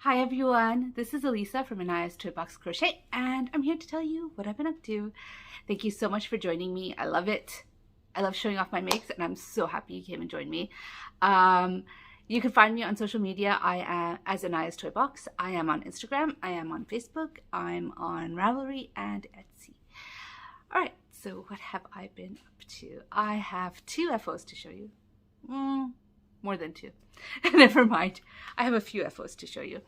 Hi everyone, this is Elisa from Anaya's Toy Box Crochet, and I'm here to tell you what I've been up to. Thank you so much for joining me. I love it. I love showing off my makes, and I'm so happy you came and joined me. You can find me on social media. I am as Anaya's Toy Box. I am on Instagram. I am on Facebook. I'm on Ravelry and Etsy. All right, so what have I been up to? I have 2 FOs to show you. More than 2. Never mind. I have a few FOs to show you.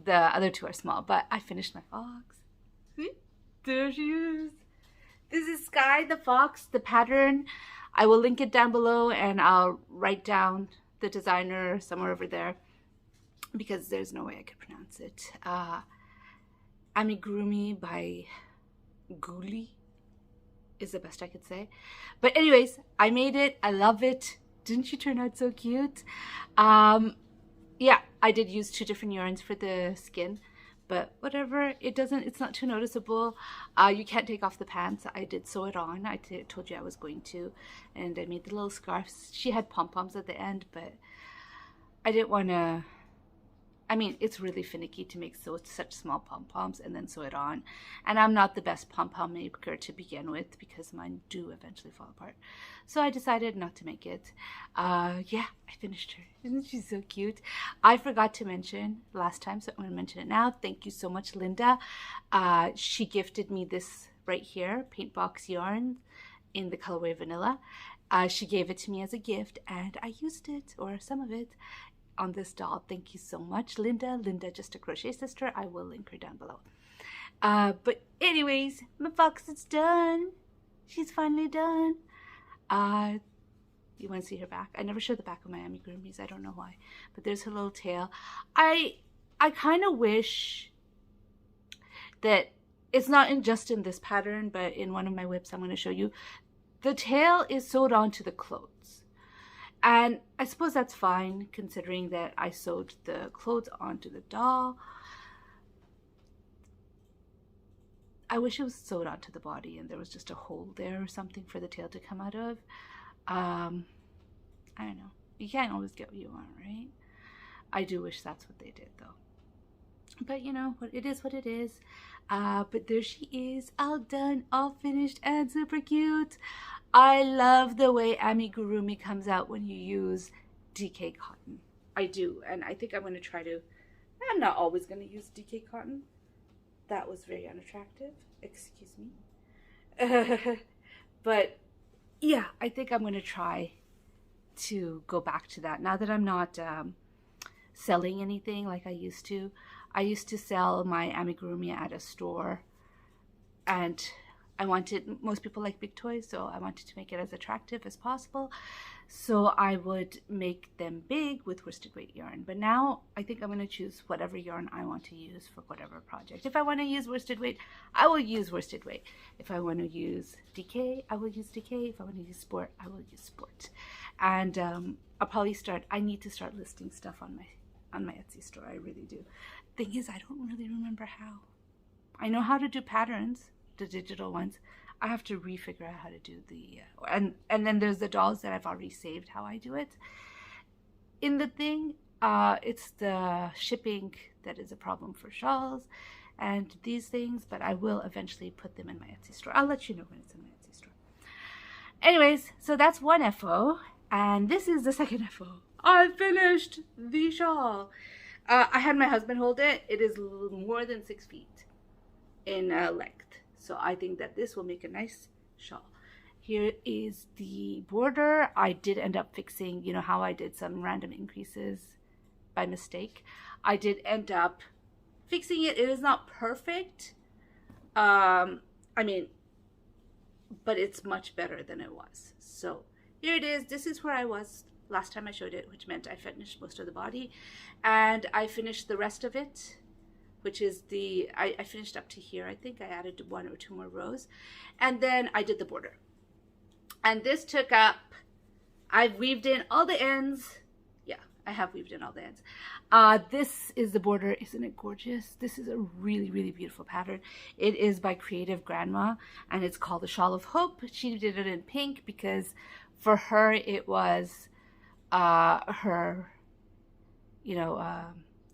The other 2 are small, but I finished my fox. See? There she is. This is Skye the Fox, the pattern. I will link it down below, and I'll write down the designer somewhere over there because there's no way I could pronounce it. Amigurumi by Guli is the best I could say. But anyways, I made it. I love it. Didn't she turn out so cute? Yeah, I did use 2 different yarns for the skin, but whatever, it's not too noticeable. You can't take off the pants. I did sew it on. I told you I was going to, and I made the little scarves. She had pom-poms at the end, but I didn't want to, I mean, it's really finicky to make such small pom-poms and then sew it on. And I'm not the best pom-pom maker to begin with because mine do eventually fall apart. So I decided not to make it. Yeah, I finished her. Isn't she so cute? I forgot to mention last time, so I'm going to mention it now. Thank you so much, Linda. She gifted me this right here, paint box yarn in the colorway vanilla. She gave it to me as a gift, and I used it, or some of it, on this doll. Thank you so much, Linda. Linda, just a crochet sister. I will link her down below. But anyways, my fox is done. She's finally done. You want to see her back? I never show the back of my amigurumis. I don't know why, but there's her little tail. I kind of wish that it's not just in this pattern, but in one of my whips I'm going to show you. The tail is sewed onto the clothes. And I suppose that's fine, considering that I sewed the clothes onto the doll. I wish it was sewed onto the body and there was just a hole there or something for the tail to come out of. I don't know. You can't always get what you want, right? I do wish that's what they did, though. But you know, it is what it is. But there she is, all done, all finished, and super cute. I love the way amigurumi comes out when you use DK cotton. I do, and I think I'm going to try to. I'm not always going to use DK cotton. That was very unattractive. Excuse me. But yeah, I think I'm going to try to go back to that now that I'm not selling anything like I used to. I used to sell my amigurumi at a store, and most people like big toys, so I wanted to make it as attractive as possible. So I would make them big with worsted weight yarn. But now I think I'm going to choose whatever yarn I want to use for whatever project. If I want to use worsted weight, I will use worsted weight. If I want to use DK, I will use DK. If I want to use sport, I will use sport. And I'll probably I need to start listing stuff on my Etsy store. I really do. Thing is, I don't really remember how. I know how to do patterns, the digital ones. I have to refigure out how to do the and then there's the dolls that I've already saved how I do it. In the thing, it's the shipping that is a problem for shawls and these things, but I will eventually put them in my Etsy store. I'll let you know when it's in my Etsy store. Anyways, so that's one FO, and this is the second FO. I finished the shawl. I had my husband hold it. It is more than 6 feet in length. So I think that this will make a nice shawl. Here is the border. I did end up fixing, you know how I did some random increases by mistake. I did end up fixing it. It is not perfect. I mean, but it's much better than it was. So here it is. This is where I was last time I showed it, which meant I finished most of the body. And I finished the rest of it, which is I finished up to here. I think I added 1 or 2 more rows. And then I did the border. And this took up, I've weaved in all the ends. Yeah, I have weaved in all the ends. This is the border. Isn't it gorgeous? This is a really, really beautiful pattern. It is by Creative Grandma, and it's called the Shawl of Hope. She did it in pink because for her, it was her, you know,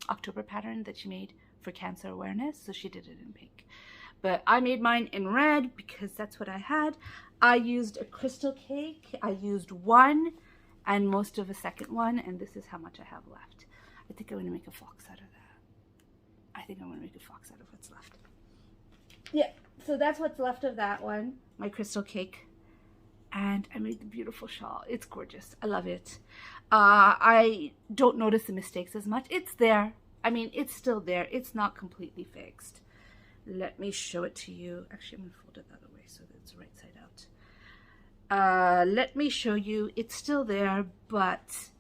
October pattern that she made for cancer awareness, so she did it in pink. But I made mine in red because that's what I had. I used a crystal cake. I used one and most of a second one, and this is how much I have left. I think I'm going to make a fox out of that. I think I'm going to make a fox out of what's left. Yeah, so that's what's left of that one, my crystal cake. And I made the beautiful shawl. It's gorgeous. I love it. I don't notice the mistakes as much. It's there. I mean, it's still there. It's not completely fixed. Let me show it to you. Actually, I'm going to fold it the other way so that it's right side out. Let me show you. It's still there, but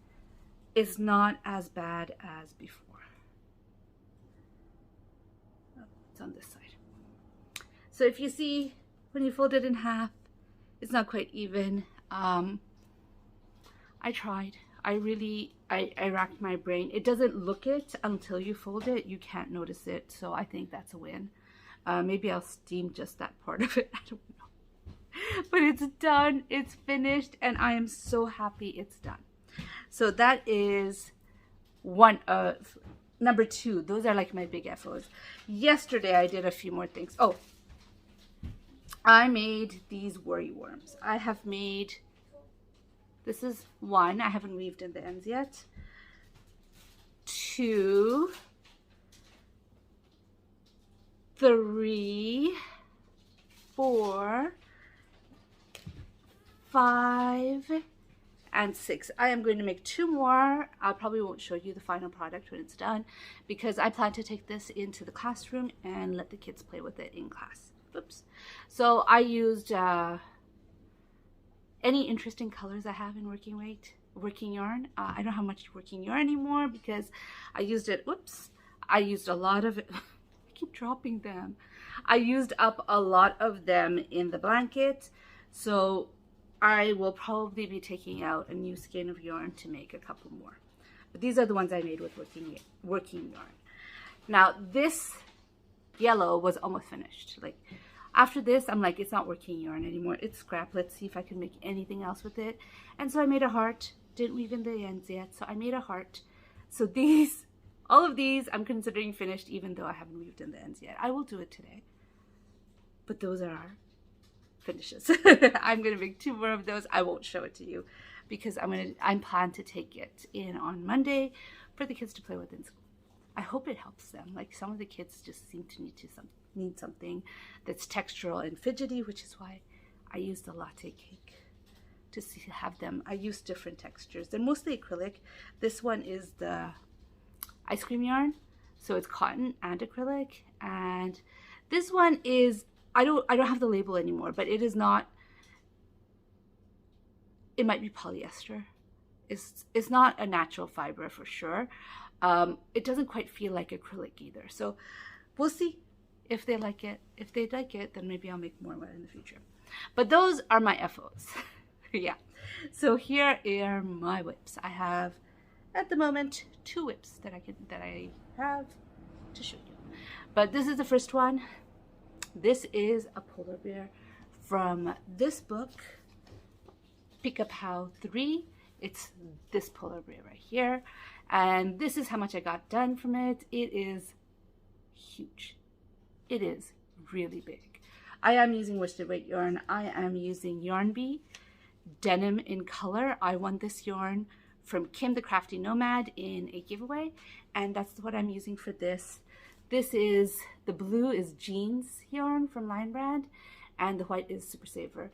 it's not as bad as before. Oh, it's on this side. So if you see, when you fold it in half, it's not quite even. I tried. I racked my brain. It doesn't look it until you fold it. You can't notice it. So I think that's a win. Maybe I'll steam just that part of it. I don't know. But it's done. It's finished. And I am so happy it's done. So that is one of number 2. Those are like my big FOs. Yesterday I did a few more things. Oh, I made these worry worms. I have made, this is 1. I haven't weaved in the ends yet. 2, 3, 4, 5, and 6. I am going to make 2 more. I probably won't show you the final product when it's done because I plan to take this into the classroom and let the kids play with it in class. Oops. So I used any interesting colors I have in working yarn. I don't have much working yarn anymore because I used it. Oops. I used a lot of it. I keep dropping them. I used up a lot of them in the blanket. So I will probably be taking out a new skein of yarn to make a couple more. But these are the ones I made with working yarn. Now this yellow was almost finished. Like after this, I'm like, it's not working yarn anymore. It's scrap. Let's see if I can make anything else with it. And so I made a heart. Didn't weave in the ends yet. So I made a heart. So these, all of these, I'm considering finished even though I haven't weaved in the ends yet. I will do it today. But those are our finishes. I'm going to make 2 more of those. I won't show it to you because I'm planning to take it in on Monday for the kids to play with in school. I hope it helps them. Like some of the kids just seem to need something that's textural and fidgety, which is why I used the latte cake to have them. I use different textures. They're mostly acrylic. This one is the ice cream yarn, so it's cotton and acrylic. And this one is, I don't have the label anymore, but it is not. It might be polyester. It's not a natural fiber for sure. It doesn't quite feel like acrylic either. So we'll see if they like it. If they like it, then maybe I'll make more in the future. But those are my FOs. Yeah. So here are my whips. I have, at the moment, 2 whips that I have to show you. But this is the first one. This is a polar bear from this book, Pick Up How 3. It's this polar bear right here. And this is how much I got done from it. It is huge. It is really big. I am using worsted weight yarn. I am using Yarn Bee denim in color. I won this yarn from Kim the Crafty Nomad in a giveaway, and that's what I'm using for this. This is, the blue is Jeans yarn from Lion Brand, and the white is Super Saver.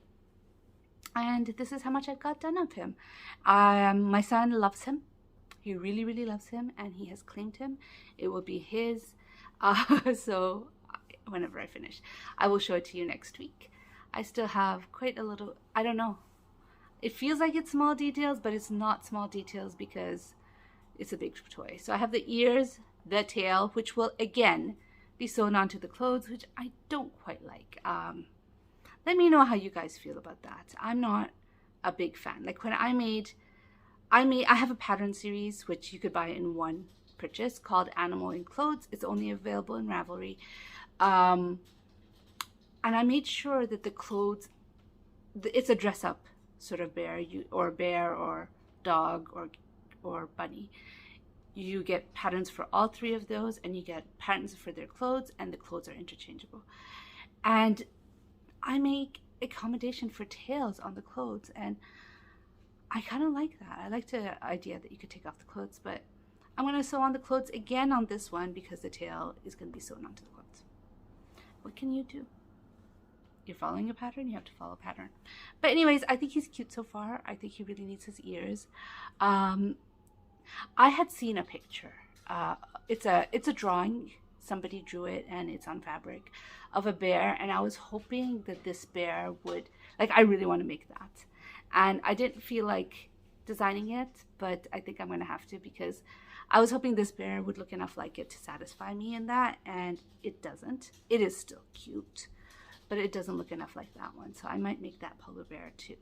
And this is how much I got done of him. My son loves him. He really, really loves him, and he has claimed him. It will be his. So whenever I finish, I will show it to you next week. I still have quite a little, I don't know. It feels like it's small details, but it's not small details because it's a big toy. So I have the ears, the tail, which will again be sewn onto the clothes, which I don't quite like. Let me know how you guys feel about that. I'm not a big fan. Like when I have a pattern series, which you could buy in one purchase, called Animal in Clothes. It's only available in Ravelry. And I made sure that the clothes, it's a dress up sort of bear, or dog or bunny. You get patterns for all three of those, and you get patterns for their clothes, and the clothes are interchangeable. And I make accommodation for tails on the clothes, and I kind of like that. I like the idea that you could take off the clothes, but I'm going to sew on the clothes again on this one because the tail is going to be sewn onto the clothes. What can you do? You're following a pattern, you have to follow a pattern. But anyways, I think he's cute so far. I think he really needs his ears. I had seen a picture. It's a drawing. Somebody drew it, and it's on fabric, of a bear, and I was hoping that this bear would, like, I really want to make that. And I didn't feel like designing it, but I think I'm going to have to, because I was hoping this bear would look enough like it to satisfy me in that, and it doesn't. It is still cute, but it doesn't look enough like that one, so I might make that polar bear too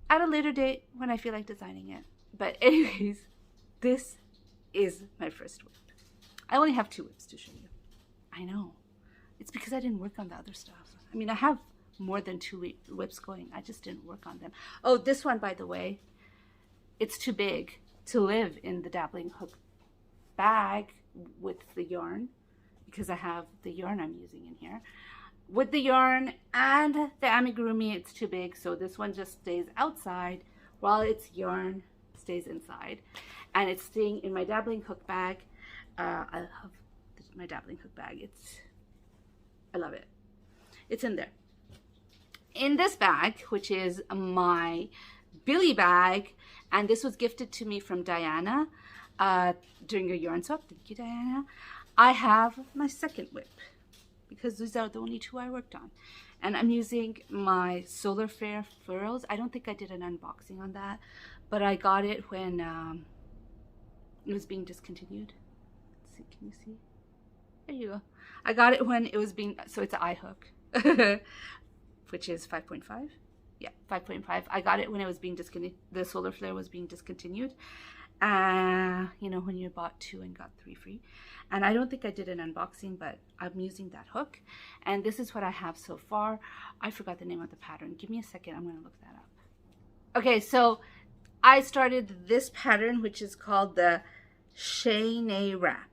at a later date when I feel like designing it. But anyways, this is my first whip. I only have 2 whips to show you. I know. It's because I didn't work on the other stuff. I mean, I have more than 2 whips going. I just didn't work on them. Oh, this one, by the way, it's too big to live in the dabbling hook bag with the yarn, because I have the yarn I'm using in here. With the yarn and the amigurumi, it's too big, so this one just stays outside while its yarn stays inside, and it's staying in my dabbling hook bag. I love my dabbling hook bag. I love it. It's in there. In this bag, which is my Billy bag, and this was gifted to me from Diana during a yarn swap. Thank you, Diana. I have my second whip, because these are the only 2 I worked on. And I'm using my Solar Flare furls. I don't think I did an unboxing on that, but I got it when it was being discontinued. Let's see, can you see? There you go. I got it when it was being, so it's an eye hook, which is 5.5. Yeah, 5.5. I got it when it was being discontinued. The Solar Flare was being discontinued. You know, when you bought 2 and got 3 free. And I don't think I did an unboxing, but I'm using that hook. And this is what I have so far. I forgot the name of the pattern. Give me a second. I'm going to look that up. Okay, so I started this pattern, which is called the Shawl Wrap.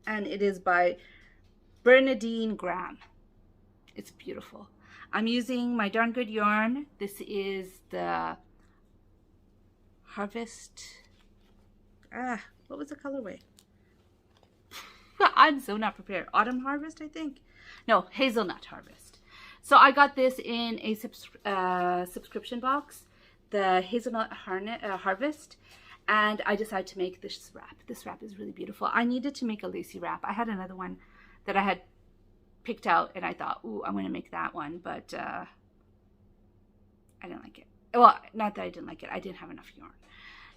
And it is by Bernadine Graham. It's beautiful. I'm using my Darn Good yarn. This is the Harvest. What was the colorway? I'm so not prepared. Autumn Harvest, I think. No, Hazelnut Harvest. So I got this in a subscription box, the Hazelnut Harvest, and I decided to make this wrap. This wrap is really beautiful. I needed to make a lacy wrap. I had another one that I had picked out, and I thought, ooh, I'm going to make that one, but I didn't like it. Well, not that I didn't like it. I didn't have enough yarn.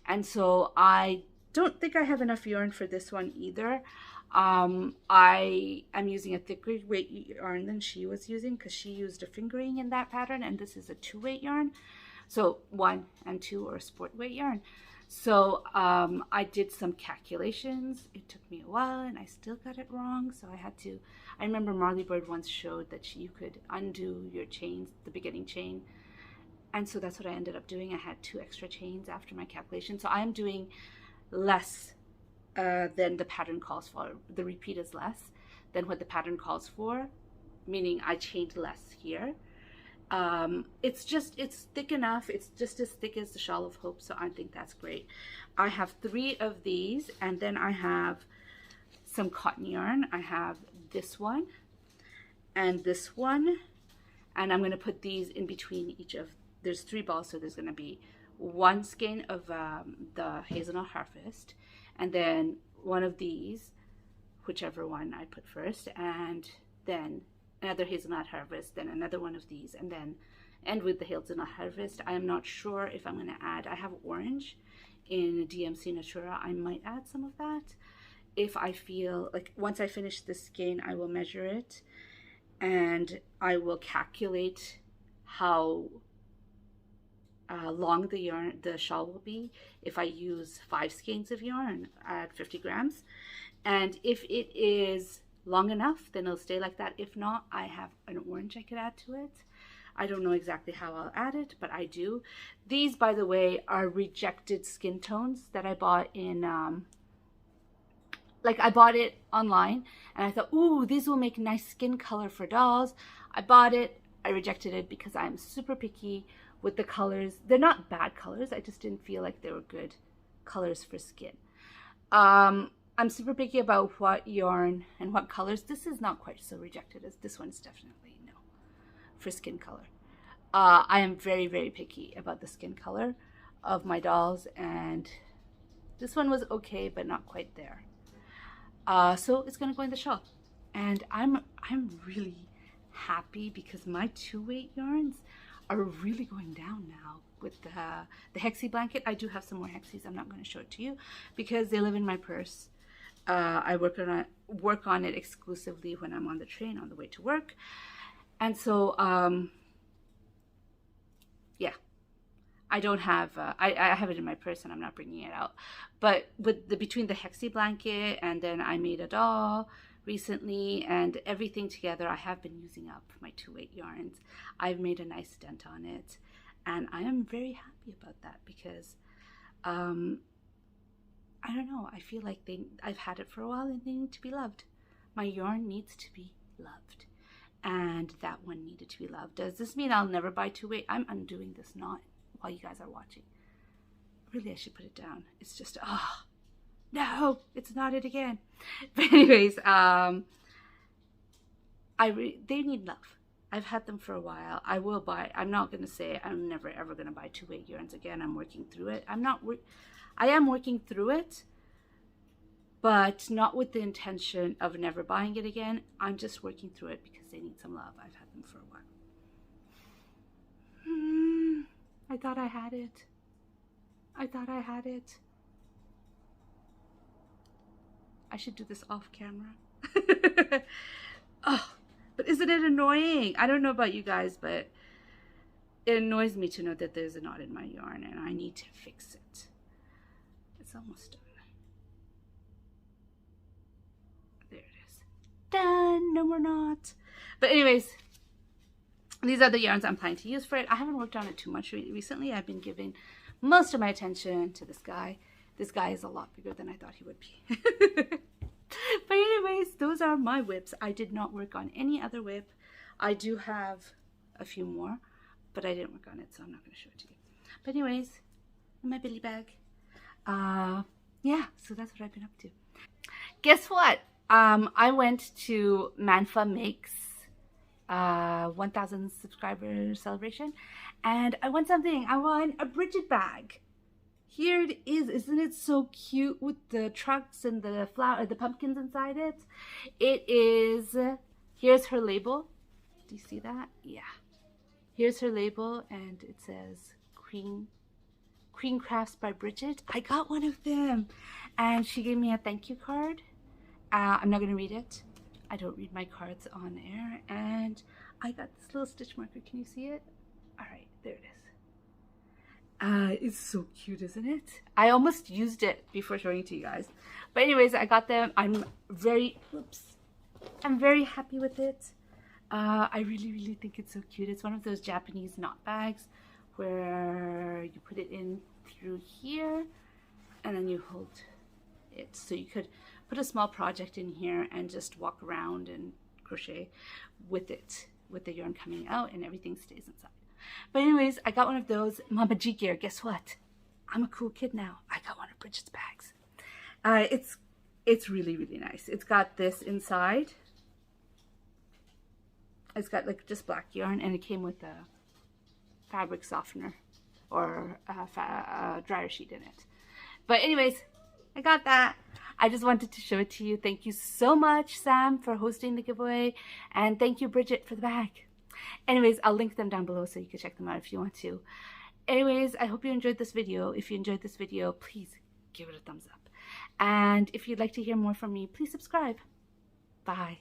And so I don't think I have enough yarn for this one either. I am using a thicker weight yarn than she was using, because she used a fingering in that pattern, and this is a 2-weight yarn. So 1 and 2 are sport weight yarn. So I did some calculations. It took me a while, and I still got it wrong. So I had to, I remember Marley Bird once showed that you could undo your chains, the beginning chain. And so that's what I ended up doing. I had 2 extra chains after my calculation. So I am doing less than the pattern calls for. The repeat is less than what the pattern calls for, meaning I chained less here. It's thick enough. It's just as thick as the Shawl of Hope, so I think that's great. I have 3 of these, and then I have some cotton yarn. I have this one and this one, and I'm going to put these in between each of, there's 3 balls, so there's going to be 1 skein of the Hazelnut Harvest, and then 1 of these, whichever one I put first, and then another Hazelnut Harvest, then another one of these, and then end with the Hazelnut Harvest. I am not sure if I'm going to add, I have orange in DMC Natura. I might add some of that if I feel like, once I finish this skein, I will measure it, and I will calculate how long the yarn, the shawl will be if I use 5 skeins of yarn at 50 grams. And if it is long enough, then it'll stay like that. If not, I have an orange I could add to it. I don't know exactly how I'll add it, but I do. These, by the way, are rejected skin tones that I bought in like I bought it online and I thought, ooh, these will make nice skin color for dolls. I bought it. I rejected it because I'm super picky with the colors. They're not bad colors. I just didn't feel like they were good colors for skin. I'm super picky about what yarn and what colors. This is not quite so rejected as this one's definitely no for skin color. I am very, very picky about the skin color of my dolls, and this one was okay, but not quite there. So it's gonna go in the shawl, and I'm really happy because my 2-weight yarns are really going down now with the hexie blanket. I do have some more hexies. I'm not going to show it to you because they live in my purse. I work on it exclusively when I'm on the train on the way to work, and so yeah, I don't have I have it in my purse and I'm not bringing it out. But with between the hexie blanket and then I made a doll recently and everything together, I have been using up my 2-weight yarns. I've made a nice dent on it, and I am very happy about that because I don't know, I feel like I've had it for a while and they need to be loved. My yarn needs to be loved, and that one needed to be loved. Does this mean I'll never buy 2-weight? I'm undoing this knot while you guys are watching. Really, I should put it down. It's just, oh, no, it's knotted again. But anyways, they need love. I've had them for a while. I will buy. I'm not going to say I'm never ever going to buy 2-weight yarns again. I'm working through it. I am working through it, but not with the intention of never buying it again. I'm just working through it because they need some love. I've had them for a while. I thought I had it. I thought I had it. I should do this off camera. Oh, but isn't it annoying? I don't know about you guys, but it annoys me to know that there's a knot in my yarn and I need to fix it. It's almost done. There it is. Done. No more knots. But anyways, these are the yarns I'm planning to use for it. I haven't worked on it too much recently. I've been giving most of my attention to this guy. This guy is a lot bigger than I thought he would be. But anyways, those are my whips. I did not work on any other whip. I do have a few more, but I didn't work on it, so I'm not going to show it to you. But anyways, in my billy bag. Yeah, so that's what I've been up to. Guess what? I went to Manfa Makes 1,000 subscriber celebration, and I won something. I won a Bridget bag. Here it is. Isn't it so cute with the trucks and the the pumpkins inside it? It is, here's her label. Do you see that? Yeah. Here's her label, and it says Queen Crafts by Bridget. I got one of them, and she gave me a thank you card. I'm not going to read it. I don't read my cards on air. And I got this little stitch marker. Can you see it? All right, there it is. It's so cute, isn't it? I almost used it before showing it to you guys. But anyways, I got them. I'm very happy with it. I really, really think it's so cute. It's one of those Japanese knot bags where you put it in through here and then you hold it. So you could put a small project in here and just walk around and crochet with it, with the yarn coming out, and everything stays inside. But anyways, I got one of those. Mama G gear. Guess what? I'm a cool kid now. I got one of Bridget's bags. It's really, really nice. It's got this inside. It's got like just black yarn, and it came with a fabric softener or a dryer sheet in it. But anyways, I got that. I just wanted to show it to you. Thank you so much, Sam, for hosting the giveaway, and thank you, Bridget, for the bag. Anyways, I'll link them down below so you can check them out if you want to. Anyways, I hope you enjoyed this video. If you enjoyed this video, please give it a thumbs up. And if you'd like to hear more from me, please subscribe. Bye.